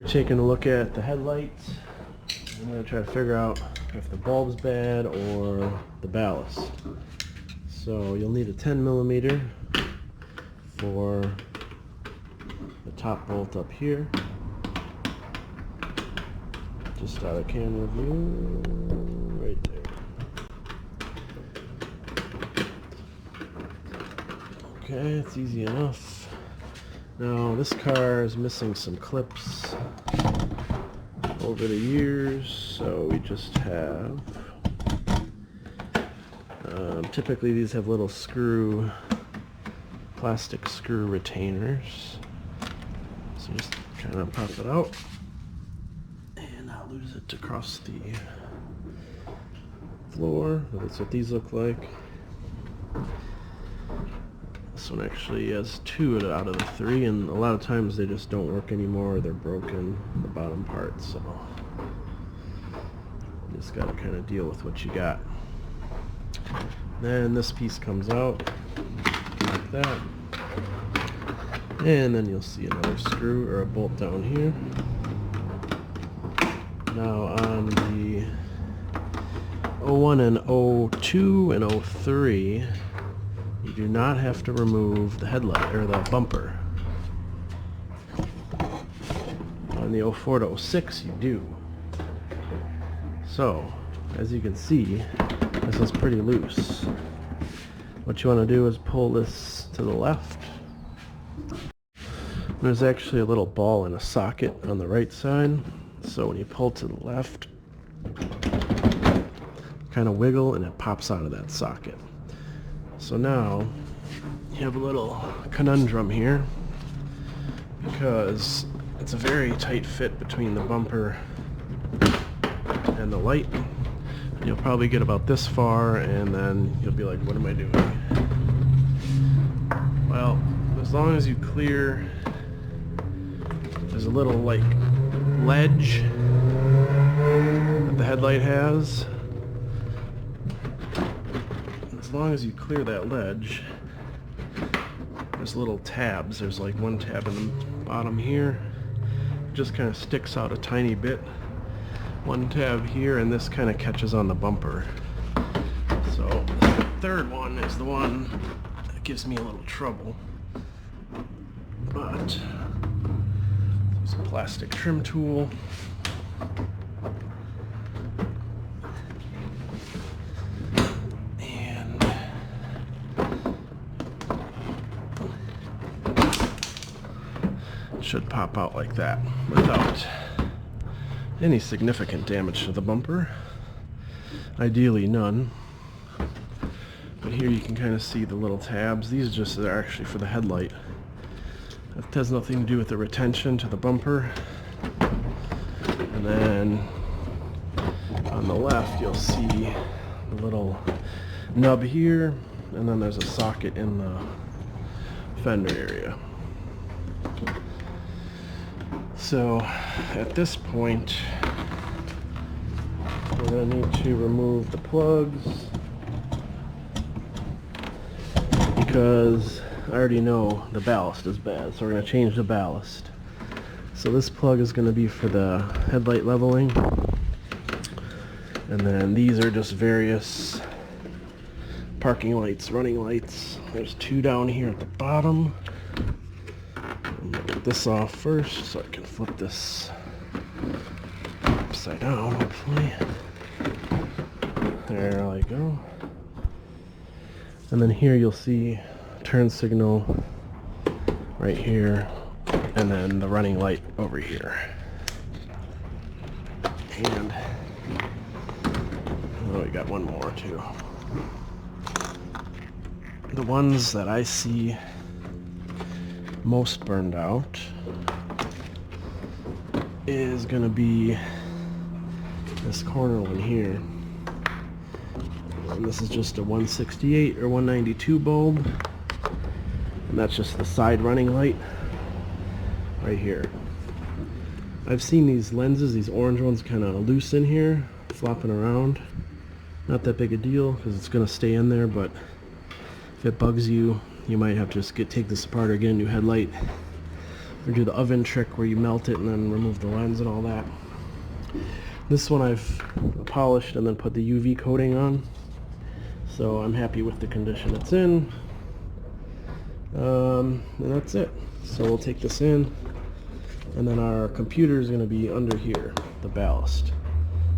Taking a look at the headlights. I'm going to try to figure out if the bulb's bad or the ballast. So you'll need a 10mm for the top bolt up here. Just out of camera view, right there. Okay, it's easy enough. Now this car is missing some clips over the years, so we just have, typically these have little plastic screw retainers. So just kind of pop it out and not lose it across the floor. That's what these look like. This one actually has 2 out of the 3, and a lot of times they just don't work anymore, or they're broken, the bottom part, so you just gotta kind of deal with what you got. Then this piece comes out like that, and then you'll see another screw or a bolt down here. Now on the 01 and 02 and 03, you do not have to remove the headlight or the bumper. On the 04 to 06 you do. So, as you can see, this is pretty loose. What you want to do is pull this to the left. There's actually a little ball in a socket on the right side, so when you pull to the left, kind of wiggle and it pops out of that socket. So now you have a little conundrum here, because it's a very tight fit between the bumper and the light. You'll probably get about this far and then you'll be like, what am I doing? Well, as long as you clear, there's a little like ledge that the headlight has. As long as you clear that ledge, there's little tabs. There's like one tab in the bottom here. It just kind of sticks out a tiny bit. One tab here, and this kind of catches on the bumper. So the third one is the one that gives me a little trouble. But there's a plastic trim tool. Should pop out like that without any significant damage to the bumper. Ideally none. But here you can kind of see the little tabs. These just are actually for the headlight. It has nothing to do with the retention to the bumper. And then on the left you'll see the little nub here, and then there's a socket in the fender area. So at this point, we're going to need to remove the plugs, because I already know the ballast is bad, so we're going to change the ballast. So this plug is going to be for the headlight leveling, and then these are just various parking lights, running lights. There's 2 down here at the bottom. I'm going to get this off first so I can flip this upside down, hopefully. There we go. And then here you'll see turn signal right here, and then the running light over here. And oh, we got one more too. The ones that I see most burned out is gonna be this corner one here, and this is just a 168 or 192 bulb, and that's just the side running light right here. I've seen these lenses, these orange ones, kind of loose in here, flopping around. Not that big a deal because it's gonna stay in there, but if it bugs you, you might have to just take this apart or get a new headlight. or do the oven trick where you melt it and then remove the lens and all that. This one I've polished and then put the UV coating on, so I'm happy with the condition it's in. And that's it. So we'll take this in, and then our computer is going to be under here, the ballast.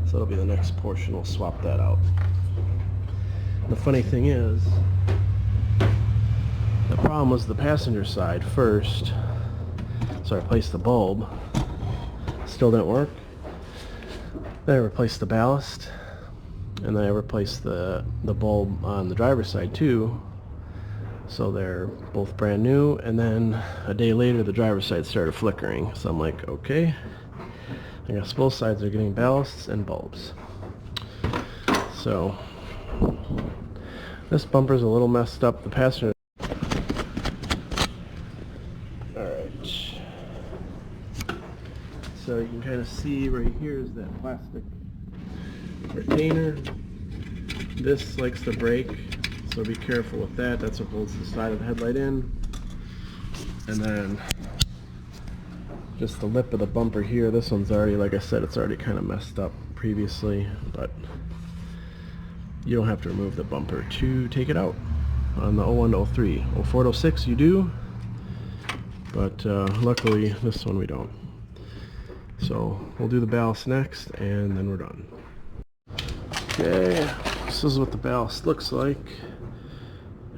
So that'll be the next portion. We'll swap that out. The funny thing is, the problem was the passenger side first. So I replaced the bulb. Still didn't work. Then I replaced the ballast, and then I replaced the bulb on the driver's side too. So they're both brand new, and then a day later the driver's side started flickering. So I'm like, okay, I guess both sides are getting ballasts and bulbs. So this bumper's a little messed up. The passenger. Alright. So you can kind of see right here is that plastic retainer. This likes to break, so be careful with that. That's what holds the side of the headlight in. And then just the lip of the bumper here. This one's already, like I said, it's already kind of messed up previously, but you don't have to remove the bumper to take it out on the 01 to 03. 04 to 06 you do, but luckily this one we don't. So we'll do the ballast next, and then we're done. Okay, this is what the ballast looks like.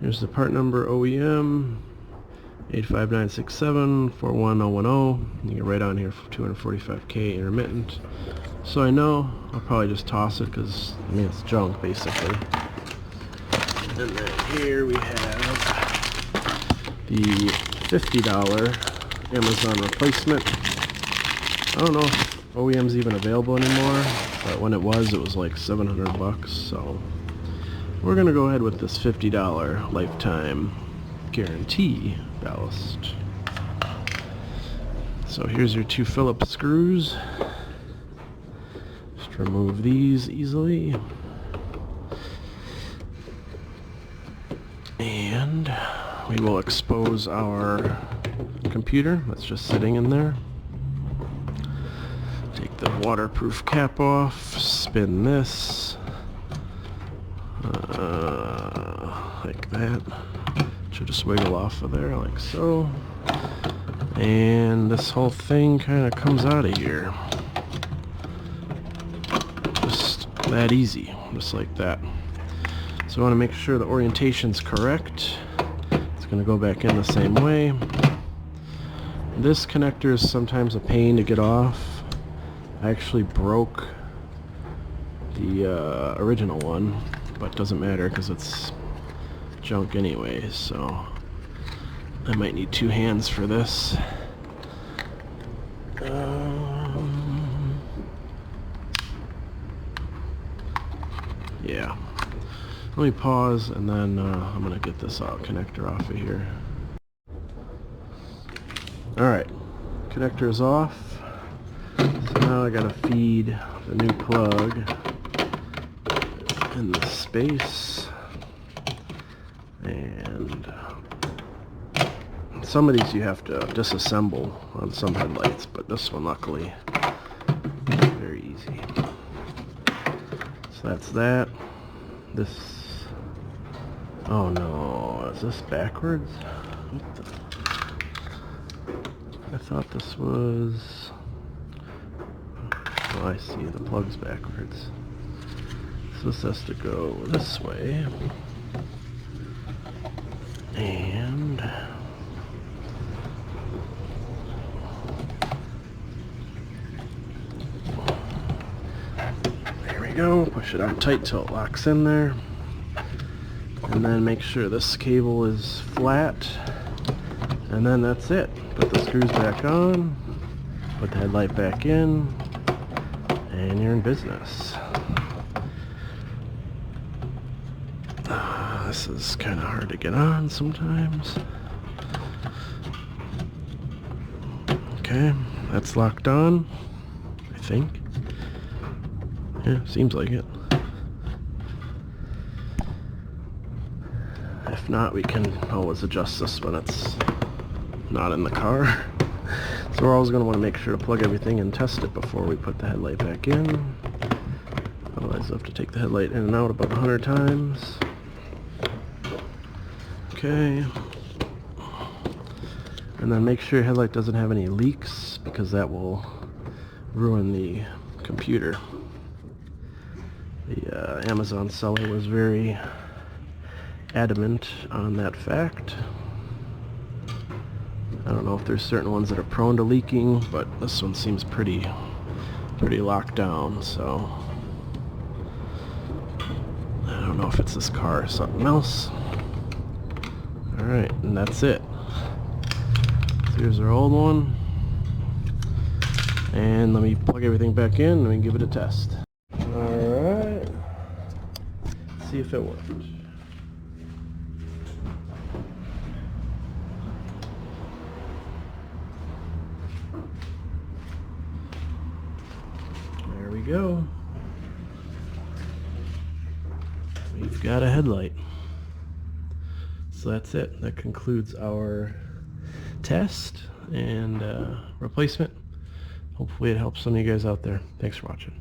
Here's the part number, OEM 85967-41010. You can write on here for 245K intermittent. So I know I'll probably just toss it because, I mean, it's junk basically. And then here we have the $50 Amazon replacement. I don't know if OEM's even available anymore, but when it was like 700 bucks. So we're gonna go ahead with this $50 lifetime guarantee ballast. So here's your two Phillips screws. Just remove these easily. And we will expose our computer that's just sitting in there. Take the waterproof cap off, spin this like that. Should just wiggle off of there like so, and this whole thing kind of comes out of here just that easy, just like that. So I want to make sure the orientation's correct. It's going to go back in the same way. This connector is sometimes a pain to get off. I actually broke the original one, but it doesn't matter because it's junk anyway, so I might need two hands for this. Yeah. Let me pause, and then I'm gonna get this connector off of here. Alright, connector is off. So now I gotta feed the new plug in the space. And some of these you have to disassemble on some headlights, but this one luckily very easy. So that's that. This, oh no, is this backwards? What the? I thought this was, oh I see, the plug's backwards. So this has to go this way. And there we go. Push it on tight till it locks in there. And then make sure this cable is flat. And then that's it. Put the screws back on. Put the headlight back in. And you're in business. This is kind of hard to get on sometimes. Okay, that's locked on, I think. Yeah, seems like it. If not, we can always adjust this when it's not in the car. So we're always going to want to make sure to plug everything and test it before we put the headlight back in. Otherwise you'll have to take the headlight in and out about 100 times. Okay. And then make sure your headlight doesn't have any leaks, because that will ruin the computer. The Amazon seller was very adamant on that fact. I don't know if there's certain ones that are prone to leaking, but this one seems pretty locked down, so I don't know if it's this car or something else. Alright, and that's it. So here's our old one. And let me plug everything back in and we can give it a test. Alright. See if it worked. There we go. We've got a headlight. So that's it. That concludes our test and replacement. Hopefully it helps some of you guys out there. Thanks for watching.